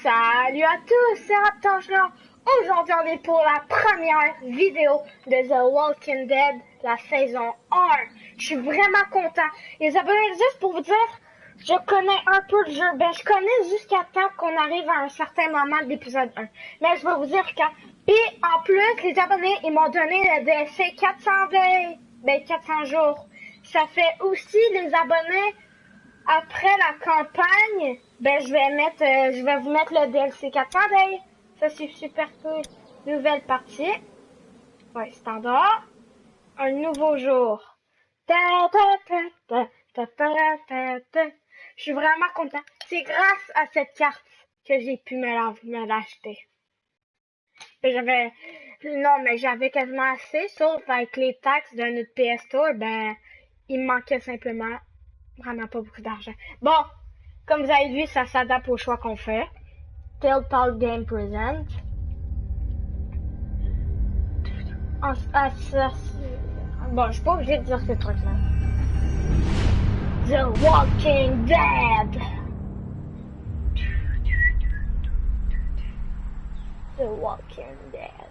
Salut à tous, c'est Raptor. Aujourd'hui, on est pour la première vidéo de The Walking Dead, la saison 1. Je suis vraiment content. Les abonnés, juste pour vous dire, je connais un peu le jeu. Ben, je connais jusqu'à temps qu'on arrive à un certain moment de l'épisode 1. Mais je vais vous dire quand. Puis, en plus, les abonnés, ils m'ont donné le DLC 400 days. Ben, 400 jours. Ça fait aussi les abonnés... Après la campagne, ben je vais vous mettre le DLC 400 days. Ça c'est super cool. Nouvelle partie. Ouais, standard. Un nouveau jour. Je suis vraiment content. C'est grâce à cette carte que j'ai pu me l'acheter. J'avais quasiment assez, sauf avec les taxes de notre PS Store, ben il me manquait simplement vraiment pas beaucoup d'argent. Bon, comme vous avez vu, ça s'adapte au choix qu'on fait. Telltale Game Present. Bon, je suis pas obligée de dire ce truc-là. The Walking Dead. The Walking Dead.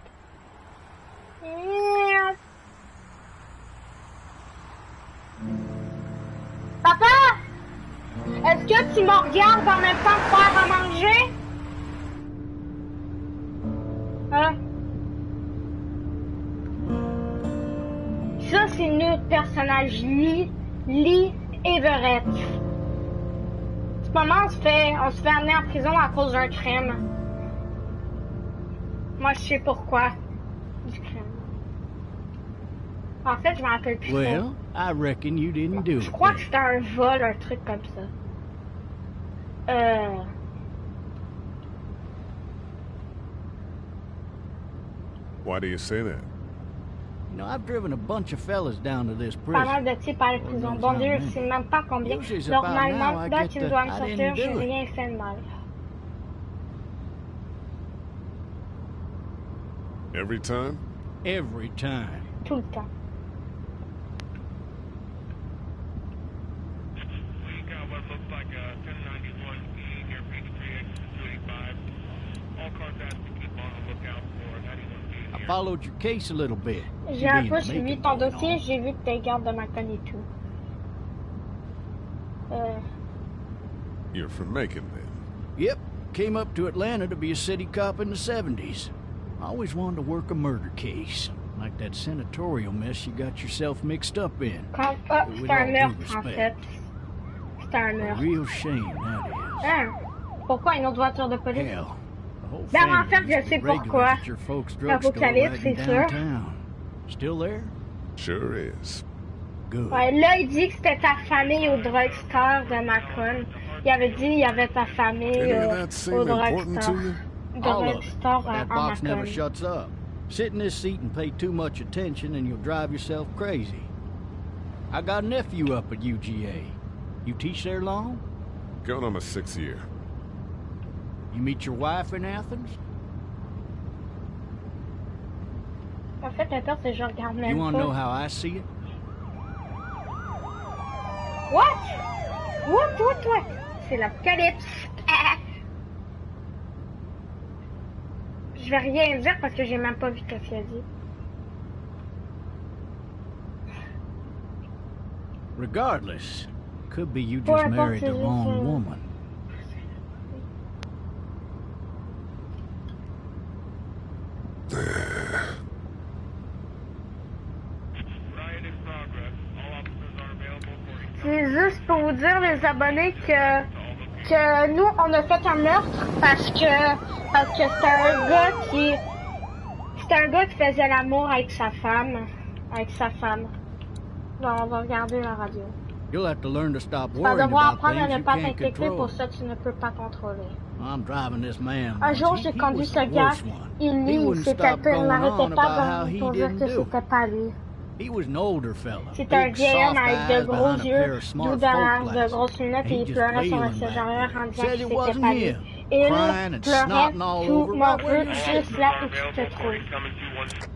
Yes. Papa! Est-ce que tu me regardes en même temps de faire à manger? Hein? Ça, c'est notre personnage, Lee Everett. En ce moment, on se fait amener en prison à cause d'un crime. Moi, je sais pourquoi. Du crime. En fait, je m'en rappelle plus. Well, I reckon you didn't do it. Je crois que c'était un vol, un truc comme ça. Why do you say that? You know, I've driven a bunch of fellas down to this prison. Pas mal de types à la prison. Bon Dieu, je sais même pas combien. Normalement, là, tu dois me sortir, j'ai rien fait de mal. Every time? Every time. Tout le temps. I followed your case a little bit. J'ai un peu suivi ton dossier, j'ai vu que t'es garde de Macon et tout. You're from Macon, then? Yep. Came up to Atlanta to be a city cop in the 70s. I always wanted to work a murder case. Like that senatorial mess you got yourself mixed up in. C'est un meurtre, en fait. C'est un meurtre. A real shame, that is. Hein? Pourquoi une autre voiture de police? Hell, the whole Ben, en fait, family je sais used to pourquoi. regulate at your folks' drugstore Apocalypse, right in c'est sûr. downtown. Still there? Sure is. Good. Ouais, là, il dit que c'était ta famille au drugstore de Macon. Il avait dit qu'il y avait ta famille Any of au that seem important to drugstore. you? All of it. Drugstore That en box never Macon. shuts up. Sit in this seat and pay too much attention and you'll drive yourself crazy. I got a nephew up at UGA. You teach there long? Going on my 6th year. You meet your wife in Athens? En fait, le pire, c'est que je regarde You même want to know pas. how I see it? What? What? C'est l'apocalypse. Je vais rien dire parce que j'ai même pas vu ce qu'il a dit. Regardless, could be you Peu just importe, married c'est the juste, wrong woman. C'est juste pour vous dire, les abonnés, que nous, on a fait un meurtre parce que c'était un gars qui faisait l'amour avec sa femme. Bon, on va regarder la radio. You'll have to learn to stop Tu vas worrying devoir about apprendre à things ne you pas can't t'inquiéter control. pour ça que tu ne peux pas contrôler. I'm driving this man. Un once. jour, He j'ai conduit was ce the gars, worst one. He il wouldn't s'était stop peu, il going n'arrêtait on about pas how he pour dire didn't que do it. c'était pas lui. He was an older fella. C'est un big, vieil homme soft avec eyes de gros behind a pair yeux, of smart doux derrière, folk de glasses. grosses lunettes et He il just pleurait sur le wailing siège back arrière there. en disant Said que it c'était wasn't pas lui. him. Et Crying il and pleurait snotting all tout over about where morveux he was. juste là où tu te trouves.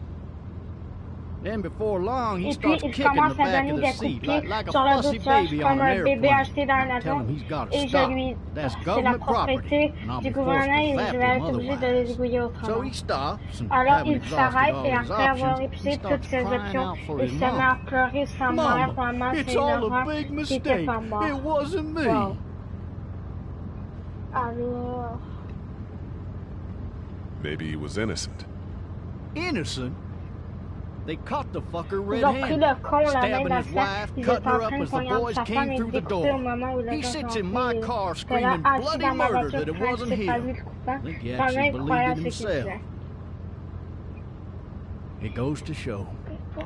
Then before long, he Et puis, starts il kicking the commence à back donner of the des coups de seat pied like a sur le dos fussy de Josh baby on comme an un bébé airplane. acheté dans un I tell avion. him he's got to Et je stop. lui... That's C'est la government property, propriété and I'll du be forced gouvernement to et zap je vais him être obligé de les otherwise. débrouiller So autrement. he stops, and Alors having il exhausted s'arrête all et his après avoir options, he épuisé toutes starts ses crying options, out for il his se met à mama. pleurer sa mère Mama, vraiment it's c'est une all a horreur big qui était mistake. pas mort. It wasn't me. Wow. Alors... Maybe he was innocent. Innocent? They caught the fucker Ils ont pris red-handed, le con la main stabbing dans le his sang. wife, Ils étaient cutting en her train up de as the poignarder boys sa came femme et through the découper au door. moment où le He gars sits est in my entré. car Que là, screaming assis bloody dans ma murder voiture, that it crainte, wasn't c'est pas him. lui le coupable. I think he Quand actually même believed croyant it ce qu'il himself. disait. It goes to show,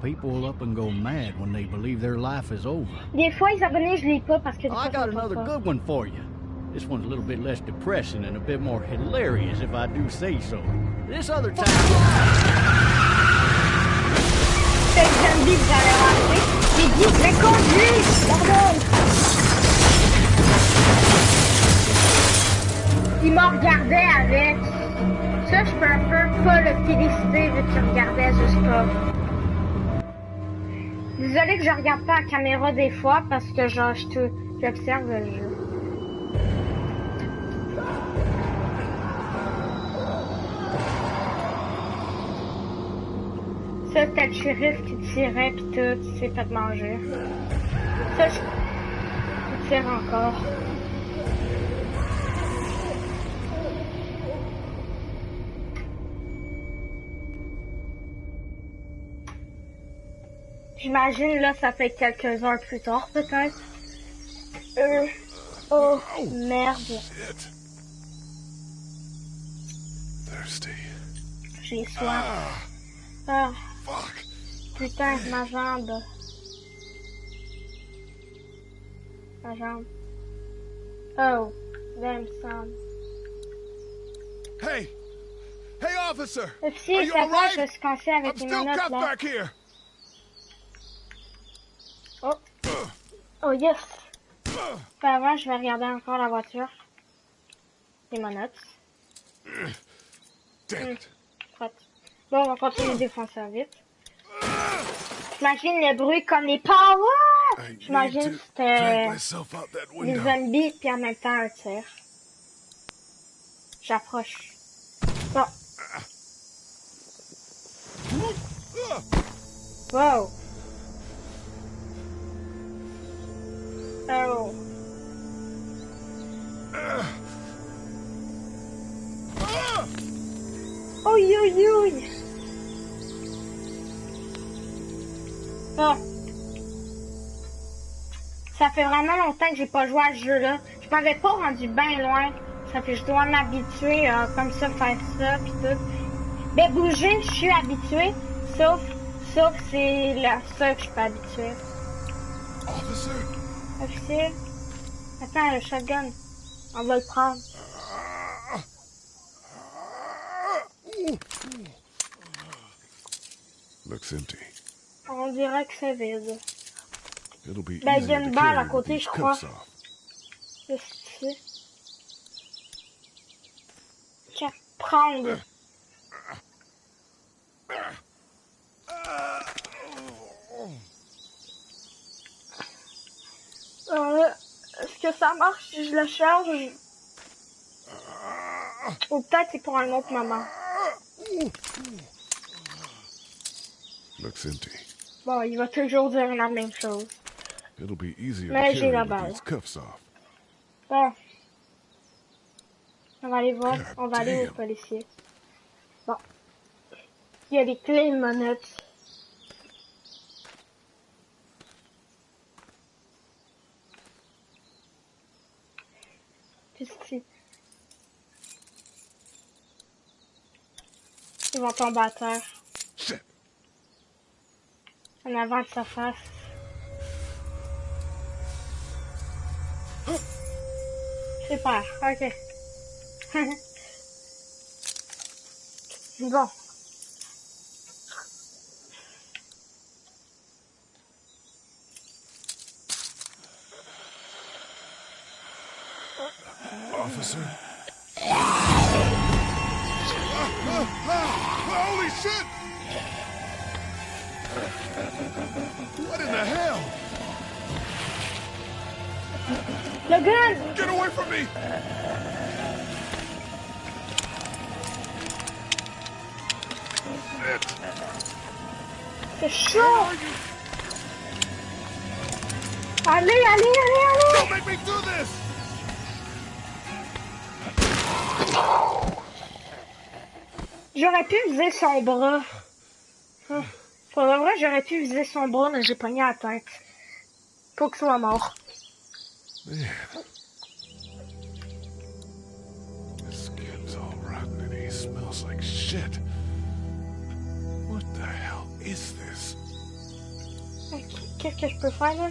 people will up and go mad when they believe their life is over. Des fois, les abonnés, je lis pas parce que des fois, I got ça me another tente pas. good one for you. This one's a little bit less depressing and a bit more hilarious if I do say so. This other time... C'est le zombie que j'avais raté. J'ai dit, mais conduis, bordel! Il m'a regardé avec. Ça, je peux un peu pas le féliciter vu qu'il regardait juste pas. Désolé que je regarde pas la caméra des fois parce que genre, j'observe le jeu. Ça, c'était le shérif qui tirait pis tout, il s'est fait manger. Ça, il tire encore. J'imagine, là, ça fait quelques heures plus tard, peut-être. Oh, merde. Shit. Thirsty. J'ai soif. Ah, Fuck. putain, ma jambe. Ma jambe. Oh, damn son. Hey! Hey, officer! Officier, Are you ça va, alright? je suis coincé avec I'm une still menottes, cuffed là. back here. Oh. Oh, yes. Puis avant, je vais regarder encore la voiture. Les menottes. Damn it. Prête. Bon, on va continuer de défoncer vite. J'imagine le bruit comme les power! J'imagine que c'était les zombies puis en même temps un tir. J'approche. Bon. Wow. Oh. Oi, oi, oi. Ah. Ça fait vraiment longtemps que j'ai pas joué à ce jeu-là. Je m'avais pas rendu bien loin. Ça fait que je dois m'habituer à comme ça, faire ça, pis tout. Ben, bouger, je suis habituée. Sauf c'est la seule que je suis pas habituée. Officier. Attends, le shotgun. On va le prendre. Looks empty. On dirait que c'est vide. It'll be Ben, il y easier a to une balle à carry with côté, these je crois. cuffs off. Qu'est-ce que c'est? Tiens, prendre. Est-ce que ça marche si je le charge? Ou peut-être c'est pour un autre moment. Looks empty. Bon, il va toujours dire la même chose. It'll be easier Mais to j'ai carry la with balle. these cuffs off. Bon. On va aller voir. God On va aller au damn. policier. Bon. Il y a les clés de monette. Ici. Ils vont tomber à terre. Shit. En avant de sa face. Super, ok. Bon. Officer? Holy shit! What in the hell? Le gun! Get away from me! C'est chaud! Allez, allez, allez, allez! Don't make me do this! J'aurais pu viser son bras. Pour le vrai, j'aurais pu viser son bras, mais j'ai pogné la tête. Pour qu'il soit mort. Man. His skin's all rotten and he smells like shit. What the hell is this? Qu'est-ce que je peux faire, là?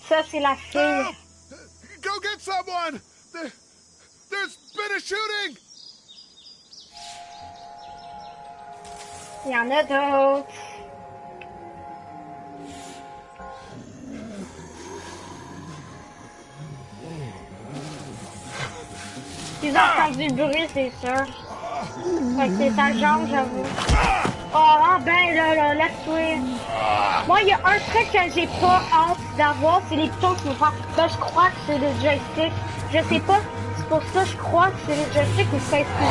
Ça, c'est la fille. Help! Go get someone! There's been a shooting! Il y en a d'autres. Ils ont entendu le bruit, c'est sûr. Fait que c'est sa jambe, j'avoue. Oh, ben là, laisse-toi. Moi, il y a un truc que j'ai pas hâte d'avoir, c'est les boutons qui me font. Ben, je crois que c'est le joystick. Je sais pas, c'est pour ça que je crois que c'est le joystick ou c'est plus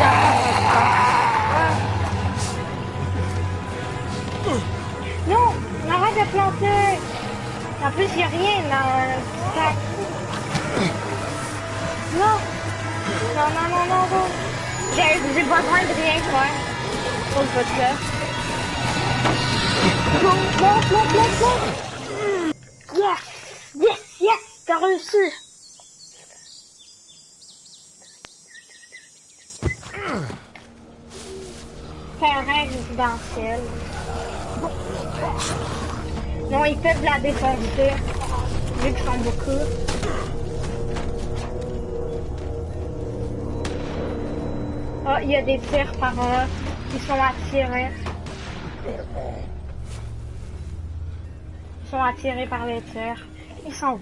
Non, arrête de planter. En plus, il y a rien dans le sac. Non. Non. J'ai besoin de rien faire. Pour le podcast. Yes! Yes! T'as réussi! Terrain résidentiel. Non, ils peuvent la défoncer. Vu qu'ils sont beaucoup. Ah, il y a des tirs par là. Ils sont attirés. Ils sont attirés par les tirs. Ils s'en vont.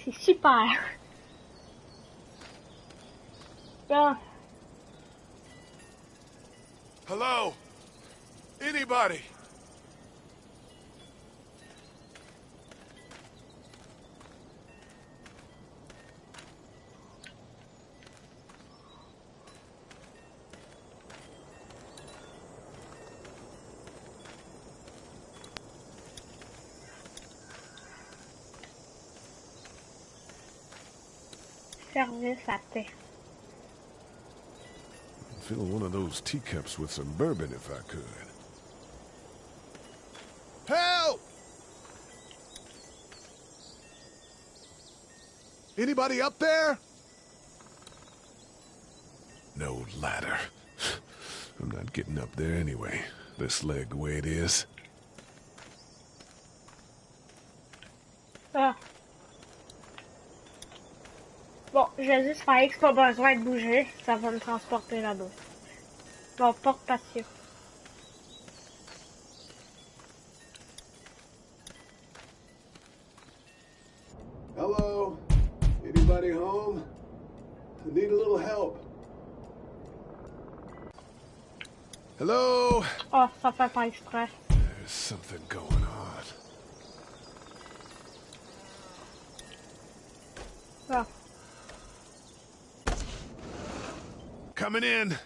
C'est super. Bon. Hello? Anybody? Service à paix. Fill one of those teacups with some bourbon if I could. Help! Anybody up there? No ladder. I'm not getting up there anyway. This leg the way it is. Ah. Bon, je vais juste faire que pas besoin de bouger. Ça va me transporter là-bas. Bon, porte patio. Hello? Anybody home? I need a little help. Hello? Oh, ça fait pas exprès. There's something going on. Ah. Coming in.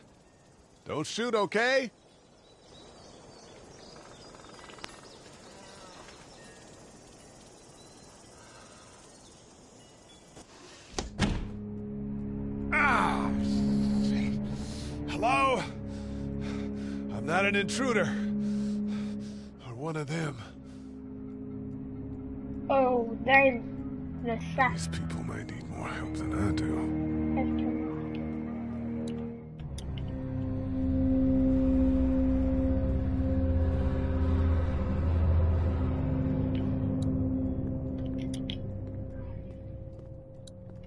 Don't shoot, okay? Ah! Shit. Hello? I'm not an intruder. Or one of them. Oh, there le sac. These people might need more help than I do.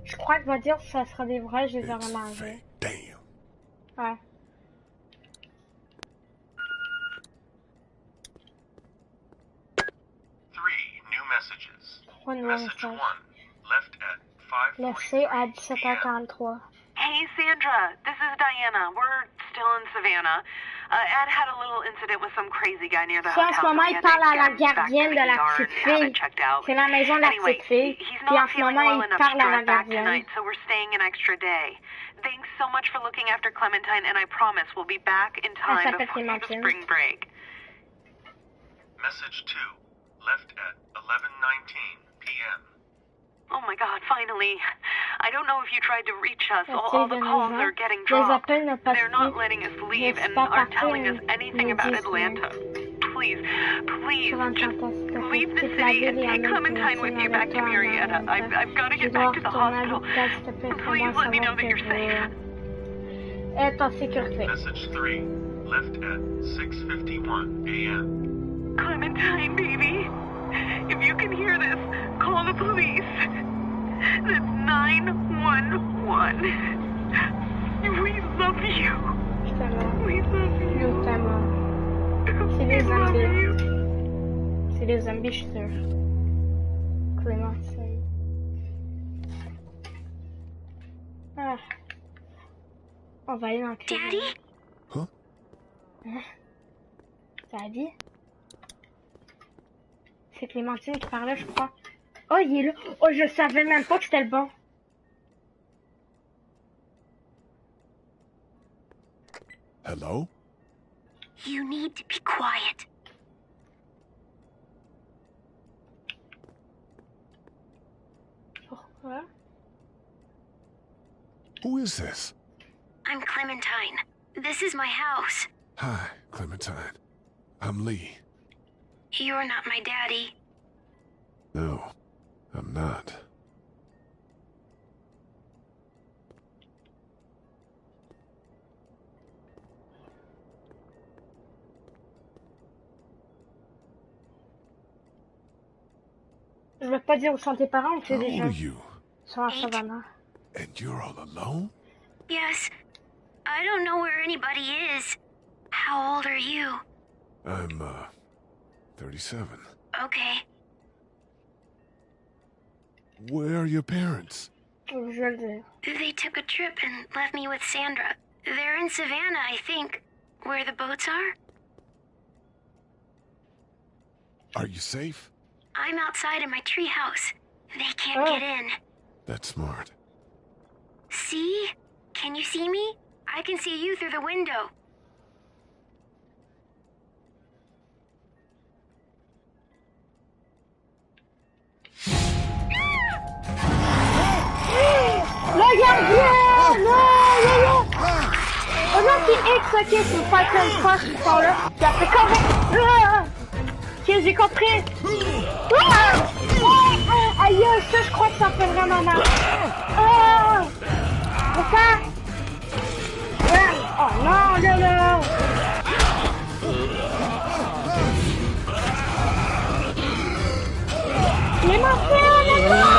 Je crois que va dire que ça sera des vrais, je les aurais It's mangés. fake. Damn. Ouais. Three new messages. Trois nouveaux Message messages. 1, left at Laissé à 17h43. Hey, Sandra. This is Diana. We're still in Savannah. Ed had a little incident with some crazy guy near the Ça, en hotel. ce moment, il parle à la gardienne de la petite fille. C'est la maison de la petite fille. Puis en ce moment, il parle à la gardienne. So we're staying an extra day. Thanks so much for looking after Clementine, and I promise we'll be back in time before the spring break. Message 2, left at 11:19 p.m. Oh my God, finally. I don't know if you tried to reach us. All the calls are getting dropped. They're not letting us leave and aren't telling us anything about Atlanta. Please, please, just leave the city and take Clementine with you back to Marietta. I've got to get back to the hospital. Please let me know that you're safe. Être en sécurité. Message 3, left at 6:51 a.m. Clementine, baby. If you can hear this, call the police. That's 911. We love you. We love you. Nous t'aimons. C'est des zombies. C'est des zombies, je suis sûre. Clémentine. Ah. On va aller dans le cuisine. Daddy? Huh? Hein? Daddy? C'est Clémentine qui parlait, je crois. Oh, il est là. Oh, je savais même pas que c'était le bon. Hello? You need to be quiet. Pourquoi? Who is this? I'm Clementine. This is my house. Hi, Clementine. I'm Lee. You're not my daddy. No, I'm not. Je vais pas dire où sont tes parents, on sait How old déjà. are you? Ils sont à Savannah. And you're all alone? Yes. I don't know where anybody is. How old are you? I'm, 37. Okay. Where are your parents? Je vais le dire. They took a trip and left me with Sandra. They're in Savannah, I think. Where the boats are? Are you safe? I'm outside in my treehouse. They can't get in. That's smart. See? Can you see me? I can see you through the window. Le gardien! Non, non, non! Oh non, c'est X, ok, c'est pas comme ça, ce temps-là. Puis après, correct. Ok, j'ai compris. Aïe, ça, je crois que ça fait vraiment mal. Pourquoi? Oh non, là, là. Les morceaux, non!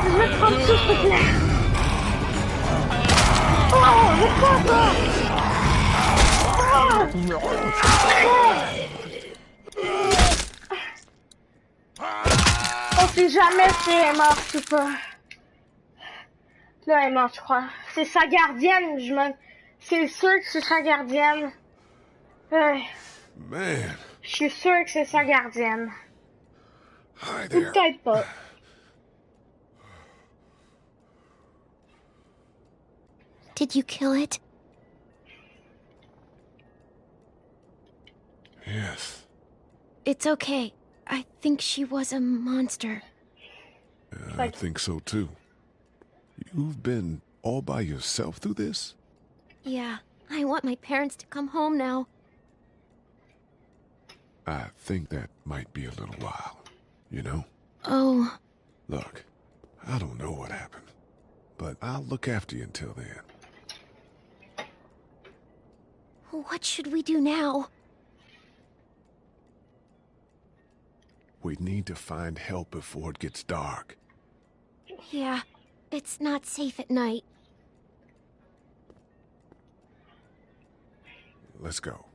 Je vais te prendre tout, s'il te plaît. Oh, je crois pas. On sait jamais si elle est morte ou pas. Là, elle est morte, je crois. C'est sa gardienne, c'est sûr que c'est sa gardienne. Man. Je suis sûr que c'est sa gardienne. Hi Ou there. peut-être pas. Did you kill it? Yes. It's okay. I think she was a monster. I think so too. You've been all by yourself through this? Yeah, I want my parents to come home now. I think that might be a little while, you know? Oh. Look, I don't know what happened, but I'll look after you until then. What should we do now? We need to find help before it gets dark. Yeah, it's not safe at night. let's go.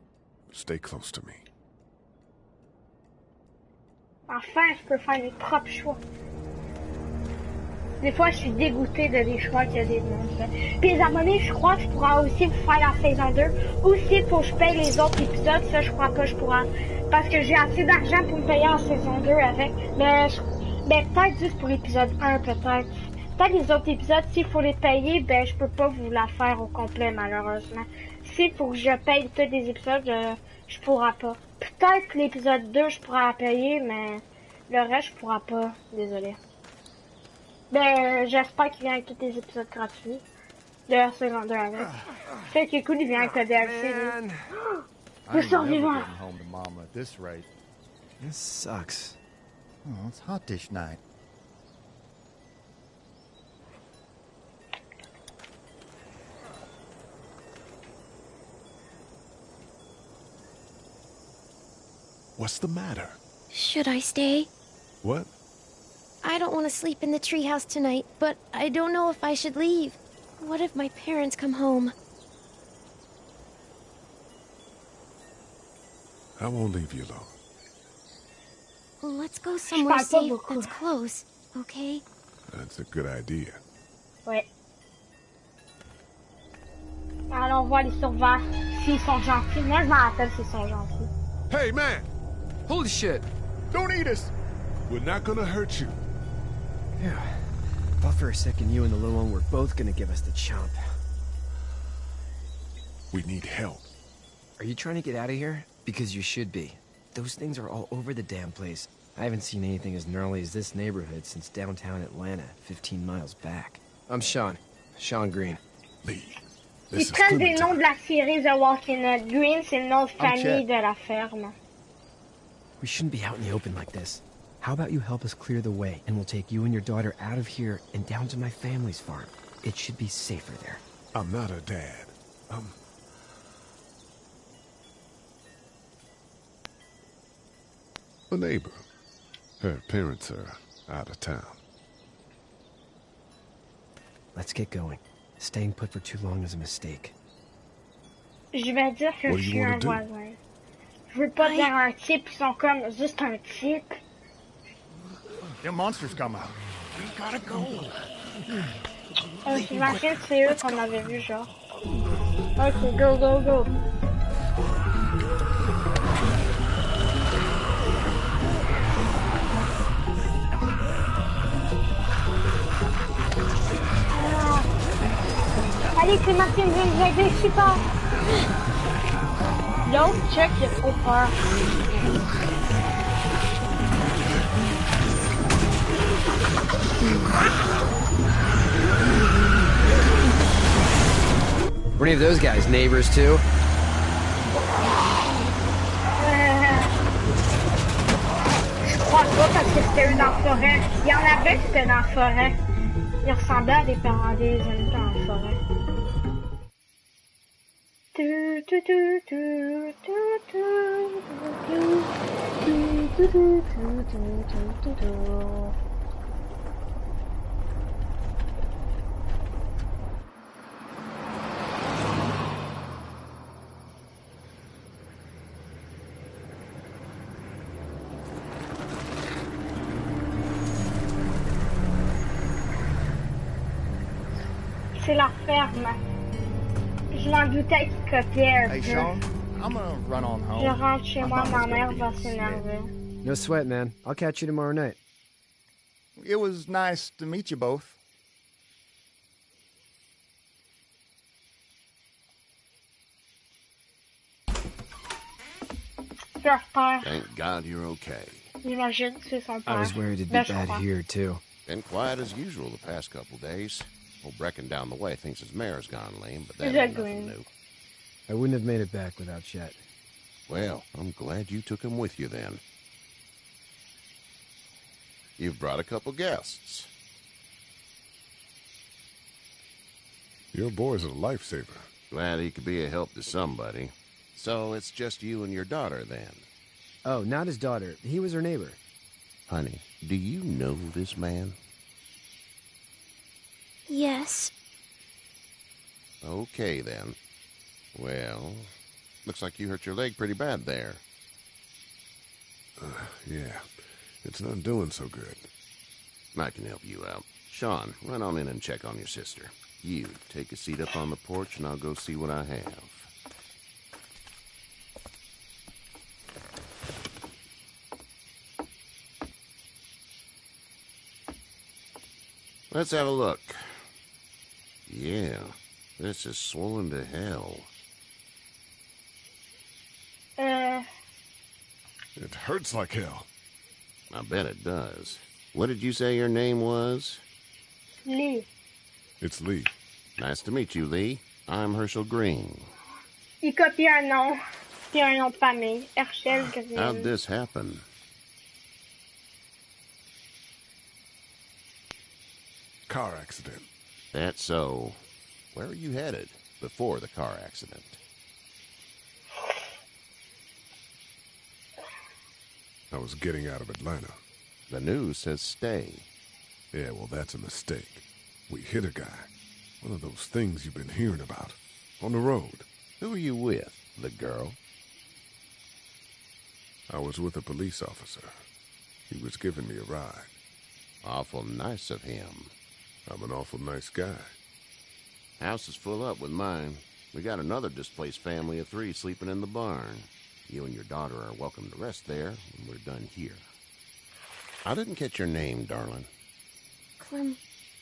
Stay close to me. Enfin, je peux faire mes propres choix. Des fois, je suis dégoûtée de des choix qu'il y a des mondes. Puis les abonnés, je crois que je pourrais aussi vous faire la saison 2. Ou s'il faut que je paye les autres épisodes, ça, je crois pas que je pourrais. Parce que j'ai assez d'argent pour me payer la saison 2 avec. Mais peut-être juste pour l'épisode 1, peut-être. Peut-être les autres épisodes, s'il faut les payer, ben je peux pas vous la faire au complet, malheureusement. S'il faut que je paye tous les épisodes, je pourrais pas. Peut-être l'épisode 2, je pourrais la payer, mais le reste, je pourrais pas. Désolé. Ben, j'espère qu'il vient avec tous les épisodes gratuits. De la saison 2 avec. Fait que cool, il vient avec le DLC. Le survivant. This sucks. Oh, it's hot this night. What's the matter? Should I stay? What? I don't want to sleep in the treehouse tonight, but I don't know if I should leave. What if my parents come home? I won't leave you alone. Let's go somewhere safe that's close, okay? That's a good idea. Ouais. Allons voir les survivants s'ils sont gentils. Moi, je m'en rappelle s'ils sont gentils. Hey, man! Holy shit! Don't eat us! We're not gonna hurt you. Yeah. Thought for a second you and the little one were both gonna give us the chomp. We need help. Are you trying to get out of here? Because you should be. Those things are all over the damn place. I haven't seen anything as gnarly as this neighborhood since downtown Atlanta, 15 miles back. I'm Sean. Sean Green. Lee. Ils prennent des noms de la série The Walking Dead. Green, c'est le nom de famille de la ferme. We shouldn't be out in the open like this. How about you help us clear the way, and we'll take you and your daughter out of here and down to my family's farm. It should be safer there. I'm not a dad. I'm a neighbor. Her parents are out of town. Let's get going. Staying put for too long is a mistake. Je vais dire que je suis un voisin. Je veux pas dire un type, ils sont comme juste un type. The monsters come out. We gotta go. J'imagine que c'est eux qu'on avait vu, genre. Ok, go, go, go. Allez, Clémentine, viens nous aider, super! L'autre, check, il a trop peur. Were any of those guys neighbors too? Je crois pas parce que c'était eux dans la forêt. Il y en avait qui étaient dans la forêt. Ils ressemblaient à des parents des amis dans la forêt. C'est la ferme. Je m'en doutais qu'il copiait un peu. Hey, Sean, I'm gonna run on home. Je rentre chez moi, ma mère va s'énerver. No sweat, man. I'll catch you tomorrow night. It was nice to meet you both. Leur père. Thank God you're okay. J'imagine que c'est son père. I was worried it'd be bad here, too. Been quiet as usual the past couple days. Old Brecken down the way thinks his mare's gone lame, but that ain't nothing new. I wouldn't have made it back without Chet. Well, I'm glad you took him with you then. You've brought a couple guests. Your boy's a lifesaver. Glad he could be a help to somebody. So it's just you and your daughter then? Oh, not his daughter. He was her neighbor. Honey, do you know this man? Yes. Okay then. Well, Looks like you hurt your leg pretty bad there. Yeah. It's not doing so good. I can help you out. Sean, run on in and check on your sister. You, take a seat up on the porch and I'll go see what I have. Let's have a look. Yeah, this is swollen to hell. It hurts like hell. I bet it does. What did you say your name was? Lee. It's Lee. Nice to meet you, Lee. I'm Herschel Green. Il copie un nom, puis un nom de famille. Herschel Green. How'd this happen? Car accident. That's so. Where are you headed before the car accident? I was getting out of Atlanta. The news says stay. Yeah, well, that's a mistake. We hit a guy. One of those things you've been hearing about. On the road. Who are you with? The girl? I was with a police officer. He was giving me a ride. Awful nice of him. I'm an awful nice guy. House is full up with mine. We got another displaced family of 3 sleeping in the barn. You and your daughter are welcome to rest there when we're done here. I didn't catch your name, darling.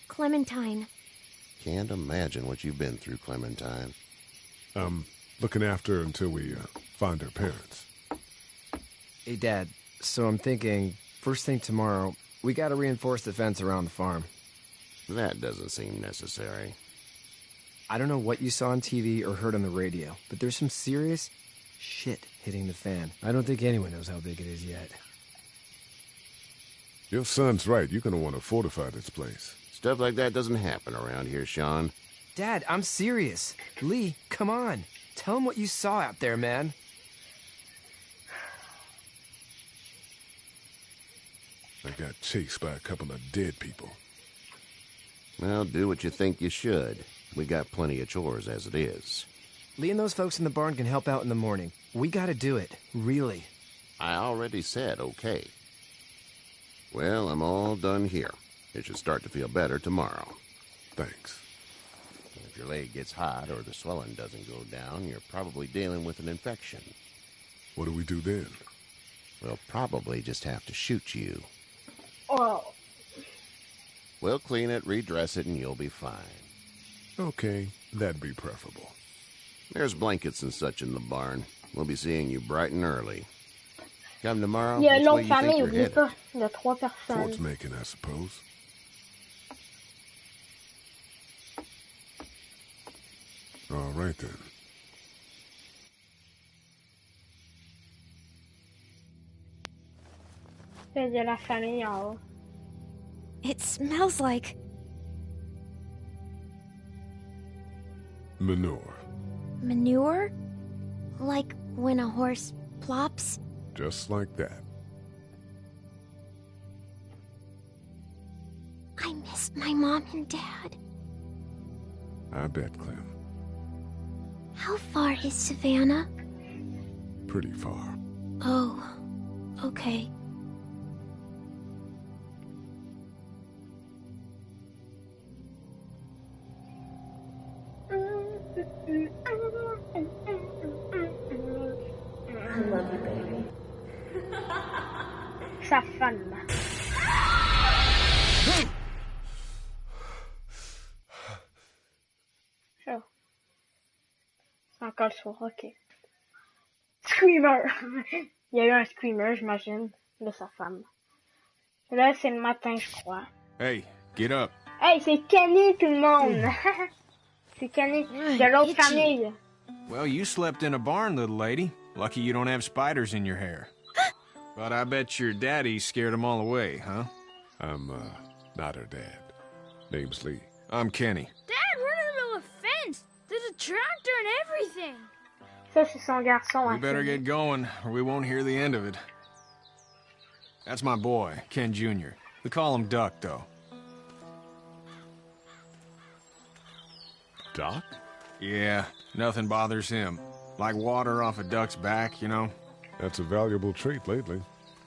Clementine. Can't imagine what you've been through, Clementine. Looking after her until we find her parents. Hey, Dad, so I'm thinking, first thing tomorrow, we gotta reinforce the fence around the farm. That doesn't seem necessary. I don't know what you saw on TV or heard on the radio, but there's some serious shit hitting the fan. I don't think anyone knows how big it is yet. Your son's right. You're gonna want to fortify this place. Stuff like that doesn't happen around here, Sean. Dad, I'm serious. Lee, come on. Tell him what you saw out there, man. I got chased by a couple of dead people. Well, do what you think you should. We got plenty of chores as it is. Lee and those folks in the barn can help out in the morning. We gotta do it. Really. I already said okay. Well, I'm all done here. It should start to feel better tomorrow. Thanks. If your leg gets hot or the swelling doesn't go down, you're probably dealing with an infection. What do we do then? We'll probably just have to shoot you. Oh. We'll clean it, redress it, and you'll be fine. Okay, that'd be preferable. There's blankets and such in the barn. We'll be seeing you bright and early. Come tomorrow. Il y a l'autre famille, oublie pas. Il y a 3 personnes. Ford's making, I suppose. All right, then. Il y a la famille en haut. It smells like... Manure. Manure? Like when a horse plops? Just like that. I miss my mom and dad. I bet, Clem. How far is Savannah? Pretty far. Oh, okay. I love you, baby. Sa femme. Oh. C'est encore le soir, ok. Screamer! Il y a eu un screamer, j'imagine, de sa femme. Là, c'est le matin, je crois. Hey, get up. Hey, c'est Kenny, tout le monde! C'est Kenny, de l'autre famille. Well, you slept in a barn, little lady. Lucky you don't have spiders in your hair. But I bet your daddy scared them all away, huh? I'm, not her dad. Name's Lee. I'm Kenny. Dad, we're in the middle of a fence. There's a tractor and everything. Ça, c'est son garçon. We better get going, or we won't hear the end of it. That's my boy, Ken Jr. We call him Duck, though. Doc? Yeah, nothing bothers him. Like water off a duck's back, you know? That's a valuable trait lately.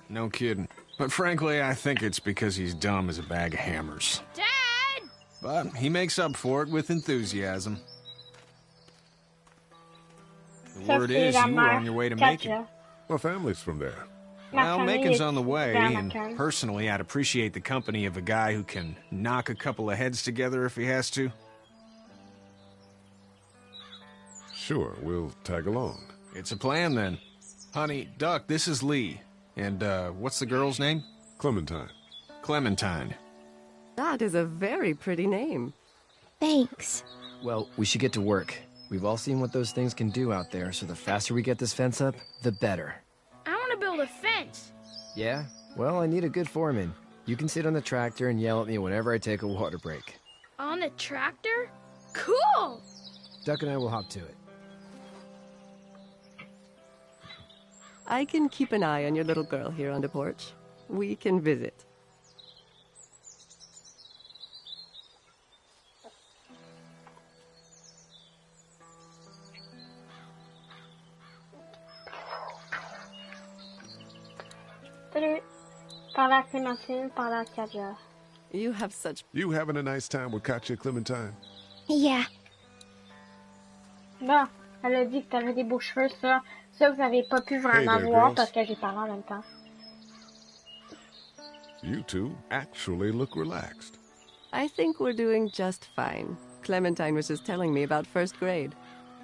No kidding. But frankly, I think it's because he's dumb as a bag of hammers. Dad! But he makes up for it with enthusiasm. The word is you were on your way to Macon. My family's from there. Well, Macon's on the way, and personally, I'd appreciate the company of a guy who can knock a couple of heads together if he has to. Sure, we'll tag along. It's a plan, then. Honey, Duck, this is Lee. And, what's the girl's name? Clementine. Clementine. That is a very pretty name. Thanks. Well, we should get to work. We've all seen what those things can do out there, so the faster we get this fence up, the better. I want to build a fence. Yeah? Well, I need a good foreman. You can sit on the tractor and yell at me whenever I take a water break. On the tractor? Cool! Duck and I will hop to it. I can keep an eye on your little girl here on the porch. We can visit. You have such... You having a nice time with Katja, Clementine? Yeah. Bon, elle a dit que t'avais des beaux cheveux, ça. Ça, vous n'avez pas pu vraiment voir parce que j'ai parlé en même temps. You two actually look relaxed. I think we're doing just fine. Clementine was just telling me about first grade.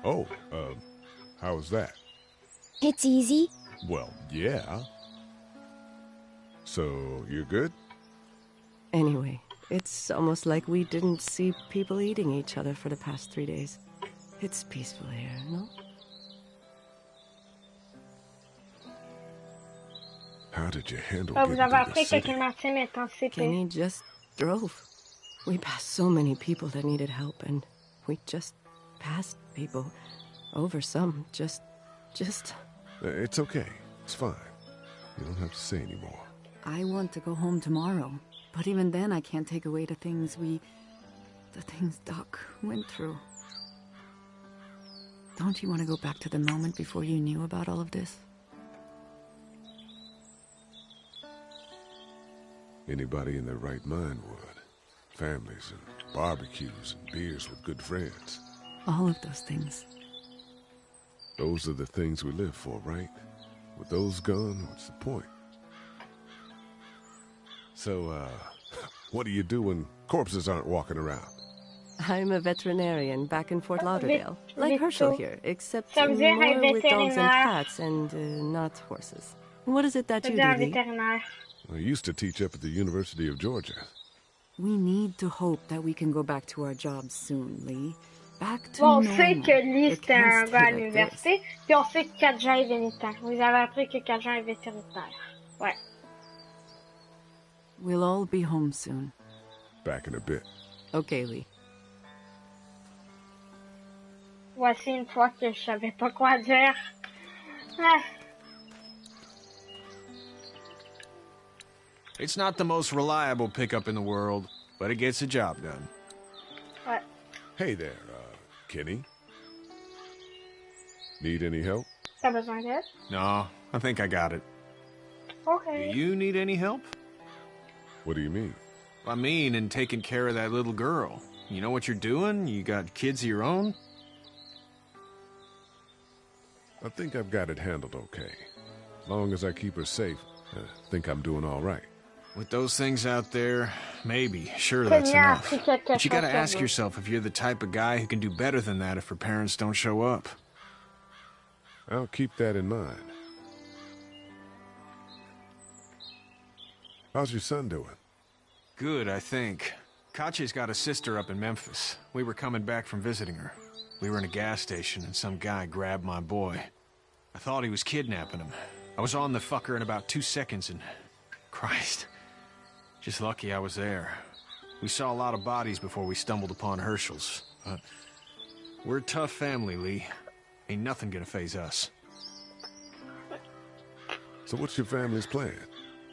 Oh, how was that? It's easy. Well, yeah. So, you're good? Anyway, it's almost like we didn't see people eating each other for the past 3 days. It's peaceful here, no? How did you handle Vous avez appris que Clementine est en CP. Kenny just drove. We passed so many people that needed help, and we just passed people over some. Just... It's okay. It's fine. You don't have to say anymore. I want to go home tomorrow, but even then I can't take away the things Doc went through. Don't you want to go back to the moment before you knew about all of this? Anybody in their right mind would. Families and barbecues and beers with good friends. All of those things. Those are the things we live for, right? With those gone, what's the point? So, what do you do when corpses aren't walking around? I'm a veterinarian back in Fort Lauderdale. Like Herschel here, except Ça veut dire more un with dogs and vétérinaire. cats and not horses. What is it that Ça you veut dire un do, Lee? vétérinaire. I used to teach up at the University of Georgia. We need to hope that we can go back to our jobs soon, Lee. Back to Bon, on normal. sait que Lee It c'était can't un stay gars à like l'université, puis on sait que Katja est vétérinaire. Vous avez appris que Katja est vétérinaire. Ouais. this. We'll all be home soon. Back in a bit. Okay, Lee. Voici une fois que je savais pas quoi dire. Ah. It's not the most reliable pickup in the world, but it gets the job done. Ouais. Hey there, Kenny. Need any help? T'as besoin d'aide? No, I think I got it. Okay. Do you need any help? What do you mean? I mean, in taking care of that little girl. You know what you're doing? You got kids of your own? I think I've got it handled okay. As long as I keep her safe, I think I'm doing all right. With those things out there, maybe, sure, that's enough. But you gotta ask chose. yourself if you're the type of guy who can do better than that if her parents don't show up. I'll keep that in mind. How's your son doing? Good, I think. Katja's got a sister up in Memphis. We were coming back from visiting her. We were in a gas station and some guy grabbed my boy. I thought he was kidnapping him. I was on the fucker in about 2 seconds and... Christ. Just lucky I was there. We saw a lot of bodies before we stumbled upon Herschel's. But we're a tough family, Lee. Ain't nothing gonna faze us. So what's your family's plan?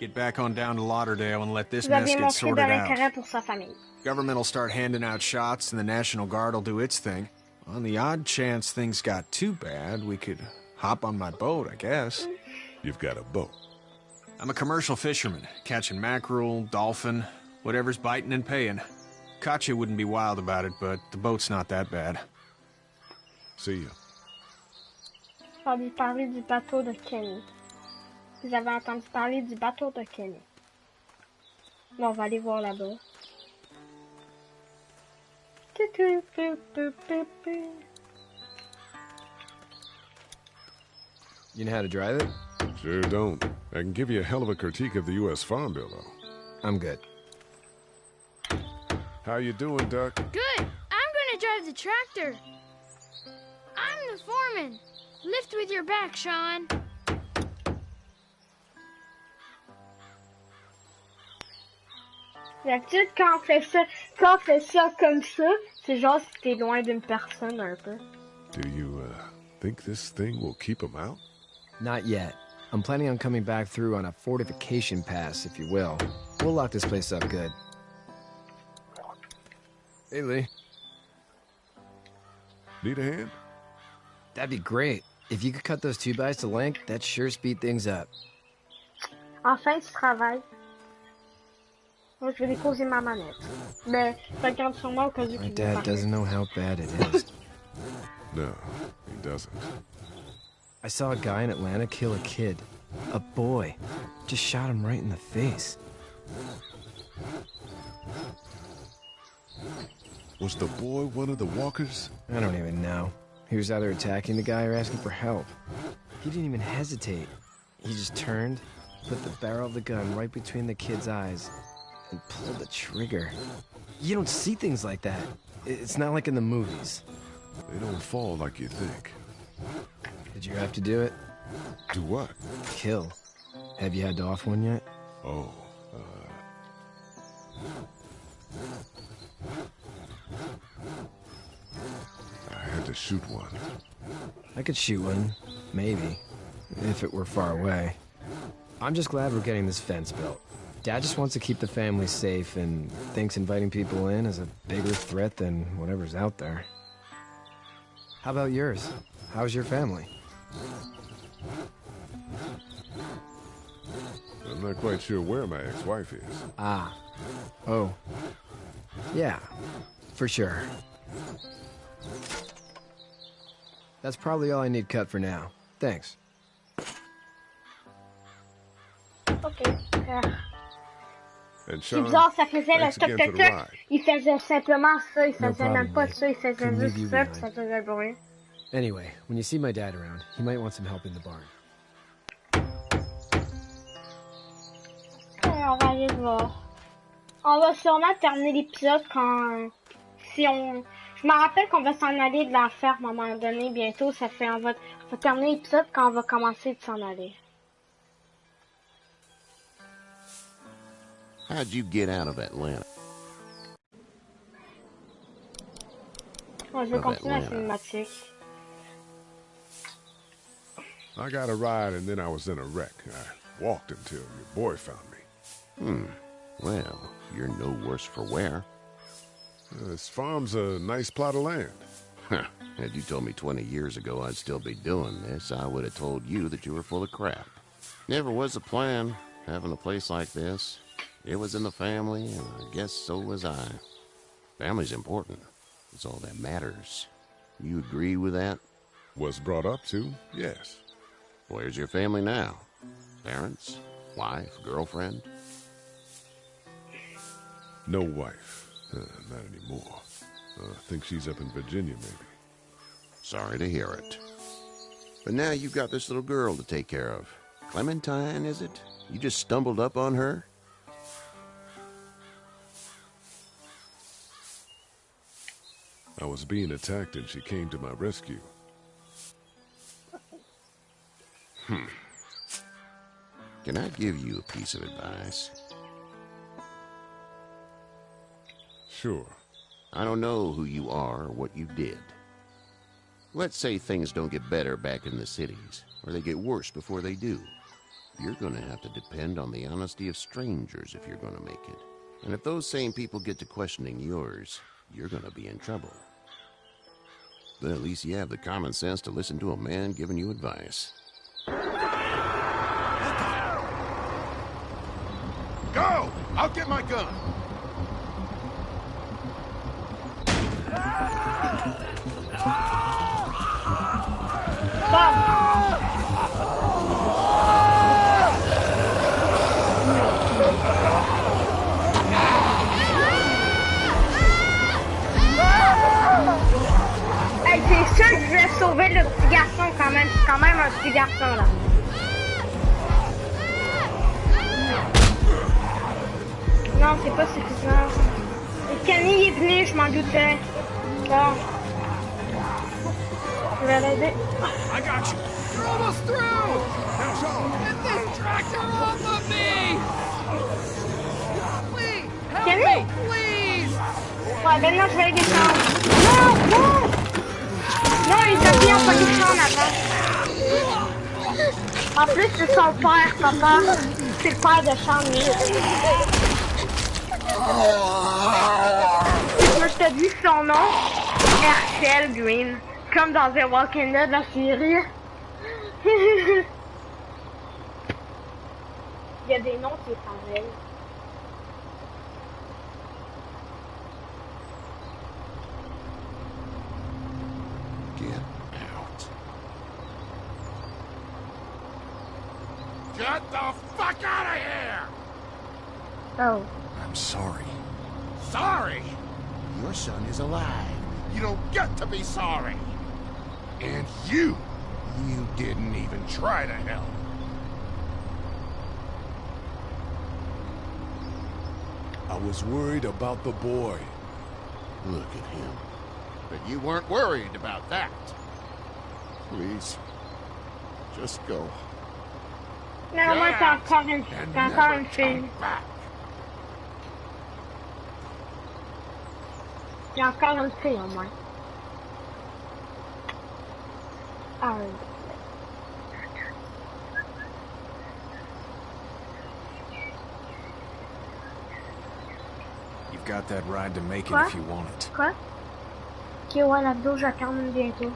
Get back on down to Lauderdale and let this Vous mess avez get montré de sorted out. l'intérêt pour sa famille. Government will start handing out shots and the National Guard will do its thing. On the odd chance things got too bad, we could hop on my boat, I guess. You've got a boat? I'm a commercial fisherman, catching mackerel, dolphin, whatever's biting and paying. Katya wouldn't be wild about it, but the boat's not that bad. See you. J'ai entendu parler du bateau de Kenny. Vous avez entendu parler du bateau de Kenny. Bon, on va aller voir là-bas. You know how to drive it? Sure don't. I can give you a hell of a critique of the U.S. Farm Bill, though. I'm good. How you doing, Duck? Good. I'm gonna drive the tractor. I'm the foreman. Lift with your back, Sean. D'habitude, quand on fait ça comme ça, c'est genre si t'es loin d'une personne un peu. Do you, think this thing will keep them out? Not yet. I'm planning on coming back through on a fortification pass, if you will. We'll lock this place up good. Hey, Lee. Need a hand? That'd be great. If you could cut those 2x to length, that'd sure speed things up. Enfin, tu travailles. Moi, je vais déposer ma manette. Mais, regarde sur moi au cas où tu veux. My dad doesn't know how bad it is. No, he doesn't. I saw a guy in Atlanta kill a kid. A boy. Just shot him right in the face. Was the boy one of the walkers? I don't even know. He was either attacking the guy or asking for help. He didn't even hesitate. He just turned, put the barrel of the gun right between the kid's eyes, and pulled the trigger. You don't see things like that. It's not like in the movies. They don't fall like you think. Did you have to do it? Do what? Kill. Have you had to off one yet? Oh, I had to shoot one. I could shoot one, maybe, if it were far away. I'm just glad we're getting this fence built. Dad just wants to keep the family safe and thinks inviting people in is a bigger threat than whatever's out there. How about yours? How's your family? I'm not quite sure where my ex-wife is. Ah. Oh. Yeah, for sure. That's probably all I need cut for now. Thanks. Ok. And C'est Sean, bizarre, ça faisait le thanks again for the toc-toc-toc. ride. Il faisait simplement ça, il faisait problem, même pas mate. ça, il faisait Couldn't leave juste you ça, behind. puis ça faisait bruit. Anyway, when you see my dad around, he might want some help in the barn. On va aller voir. On va sûrement terminer l'épisode quand... Si on... Je me rappelle qu'on va s'en aller de la ferme à un moment donné, bientôt. Ça fait... On va terminer l'épisode quand on va commencer de s'en aller. How'd you get out of Atlanta? Bon, je vais continuer la cinématique. I got a ride and then I was in a wreck. I walked until your boy found me. Well, you're no worse for wear. This farm's a nice plot of land. Had you told me 20 years ago I'd still be doing this, I would have told you that you were full of crap. Never was the plan, having a place like this. It was in the family, and I guess so was I. Family's important. It's all that matters. You agree with that? Was brought up to, yes. Where's your family now? Parents? Wife? Girlfriend? No wife. Not anymore. I think she's up in Virginia, maybe. Sorry to hear it. But now you've got this little girl to take care of. Clementine, is it? You just stumbled up on her? I was being attacked and she came to my rescue. Can I give you a piece of advice? Sure. I don't know who you are or what you did. Let's say things don't get better back in the cities, or they get worse before they do. You're going to have to depend on the honesty of strangers if you're going to make it. And if those same people get to questioning yours, you're going to be in trouble. But at least you have the common sense to listen to a man giving you advice. Go! I'll get my gun. Hey, c'est sûr que je vais sauver le petit garçon quand même. C'est quand même un petit garçon là. Non, c'est pas suffisant. Et Kenny est venu, je m'en doutais. Bon. Je vais l'aider. I got you. You're almost through. Now, Sean, get this tractor off of me. Please, help Kenny? me, please. Ouais, ben non, je vais les descendre. Non, non! Non, les zombies ont pas descendre avant. En plus, c'est son père, papa. C'est le père de Sean, lui. Moi, je te dis son nom. Herschel Green. Comme dans The Walking Dead, la série. Il y a des noms qui sont pareils. Get out. Get the fuck out of here! Oh. I'm sorry. Sorry? Your son is alive. You don't get to be sorry. And you didn't even try to help. I was worried about the boy. Look at him. But you weren't worried about that. Please, just go. Non, moi, c'est encore une fille. Il y a encore une fille au moins. Ah oui. You've got that ride to make it if you want it. Quoi? Ok, ouais, la vidéo, j'attends bientôt.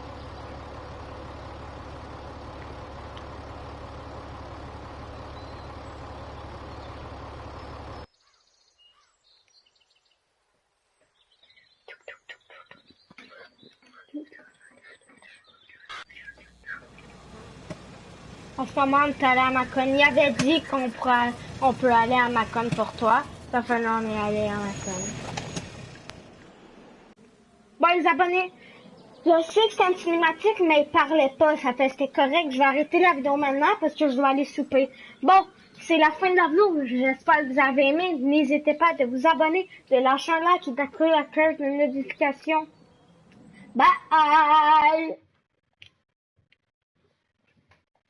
En ce moment, on est allé à Macon. Il avait dit qu'on peut aller à Macon pour toi. Ça fait là, on est allé à Macon. Bon, les abonnés, je sais que c'est une cinématique, mais il parlait pas. Ça fait c'était correct. Je vais arrêter la vidéo maintenant parce que je dois aller souper. Bon, c'est la fin de la vidéo. J'espère que vous avez aimé. N'hésitez pas de vous abonner, de lâcher un like et d'activer la cloche de notification. Bye!